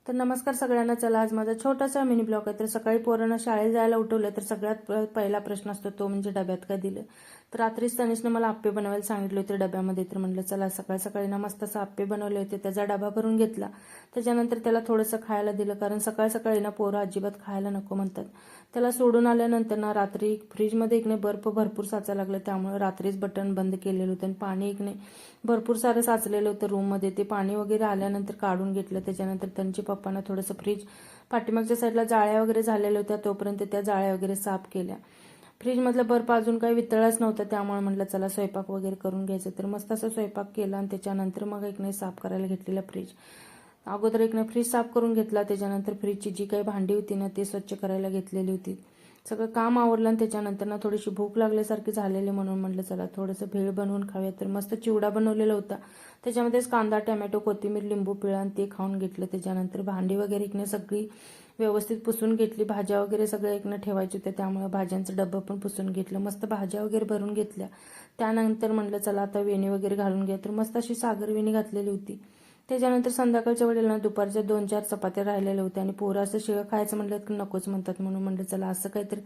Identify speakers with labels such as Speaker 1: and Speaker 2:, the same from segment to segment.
Speaker 1: तर नमस्कार सगळ्यांना. चला आज माझा छोटासा मिनी ब्लॉग आहे. तर सकाळी पोरांना शाळेत जायला उठवलं तर सगळ्यात पहिला प्रश्न असतो तो म्हणजे डब्यात काय दिलं. तर रात्रीच तनिषने मला आप्पे बनवायला सांगितले होते डब्यामध्ये. तर म्हटलं चला सकाळी सकाळी ना मस्त असं आप्पे बनवले होते. त्याचा डबा भरून घेतला. त्याच्यानंतर त्याला थोडंसं खायला दिलं, कारण सकाळ सकाळी ना पोरं अजिबात खायला नको म्हणतात. त्याला सोडून आल्यानंतर ना रात्री फ्रीजमध्ये इकडे बर्फ भरपूर साचायला लागलं, त्यामुळे रात्रीच बटन बंद केलेलं होतं आणि पाणी इकडे भरपूर सारं साचलेलं होतं रूममध्ये. ते पाणी वगैरे आल्यानंतर काढून घेतलं. त्याच्यानंतर त्यांच्या पप्पांना थोडंसं फ्रीज पाठीमागच्या साईडला जाळ्या वगैरे झालेल्या होत्या, तोपर्यंत त्या जाळ्या वगैरे साफ केल्या. फ्रीजमधला बर्फ अजून काही वितळाच नव्हता, त्यामुळे म्हटलं चला स्वयंपाक वगैरे करून घ्यायचं. तर मस्त असं स्वयंपाक केला आणि त्याच्यानंतर मग एक नाही साफ करायला घेतलेला फ्रीज. अगोदर एक नाही फ्रीज साफ करून घेतला. त्याच्यानंतर फ्रीजची जी काही भांडी होती ना ते स्वच्छ करायला घेतलेली होती. सगळं काम आवरलं आणि त्याच्यानंतर ना थोडीशी भूक लागल्यासारखी झालेली, म्हणून म्हटलं चला थोडंसं भेळ बनवून खाऊया. तर मस्त चिवडा बनवलेला होता. त्याच्यामध्येच कांदा, टोमॅटो, कोथिंबीर, लिंबू पिळा आणि ते खाऊन घेतलं. त्याच्यानंतर भांडी वगैरे इकडे सगळी व्यवस्थित पुसून घेतली. भाज्या वगैरे सगळ्या इकडे ठेवायच्या होत्या, त्यामुळे भाज्यांचं डब्बं पण पुसून घेतलं. मस्त भाज्या वगैरे भरून घेतल्या. त्यानंतर म्हटलं चला आता वेणी वगैरे घालून घ्या. तर मस्त अशी सागर वेणी घातलेली होती. त्याच्यानंतर संध्याकाळच्या वेळेला दुपारच्या 2-4 चपात्या राहिलेल्या होत्या आणि पोरं असं शिळं खायचं म्हटलं की नकोच म्हणतात, म्हणून म्हटलं चला असं काहीतरी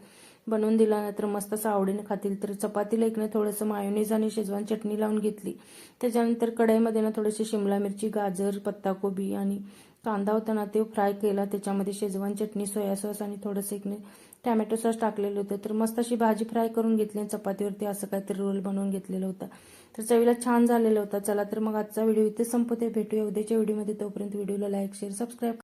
Speaker 1: बनवून दिला ना तर मस्त असं आवडीने खातील. तर चपातीला एक ना थोडंसं मायोनीज आणि शेजवान चटणी लावून घेतली. त्याच्यानंतर कढईमध्ये ना थोडीशी शिमला मिरची, गाजर, पत्ताकोबी आणि कांदा होता ना ते फ्राय केला. त्याच्यामध्ये शेजवान चटणी, सोया सॉस आणि थोडंसं एक टॅमॅटो सॉस टाकलेलं होतं. तर मस्त अशी भाजी फ्राय करून घेतली आणि चपातीवरती असं काहीतरी रोल बनवून घेतलेला होता. तर चवीला छान झालेला होता. चला तर मग आजचा व्हिडिओ इथे संपते. भेटूया उद्याच्या व्हिडिओमध्ये. तोपर्यंत व्हिडिओला लाईक, शेअर, सबस्क्राईब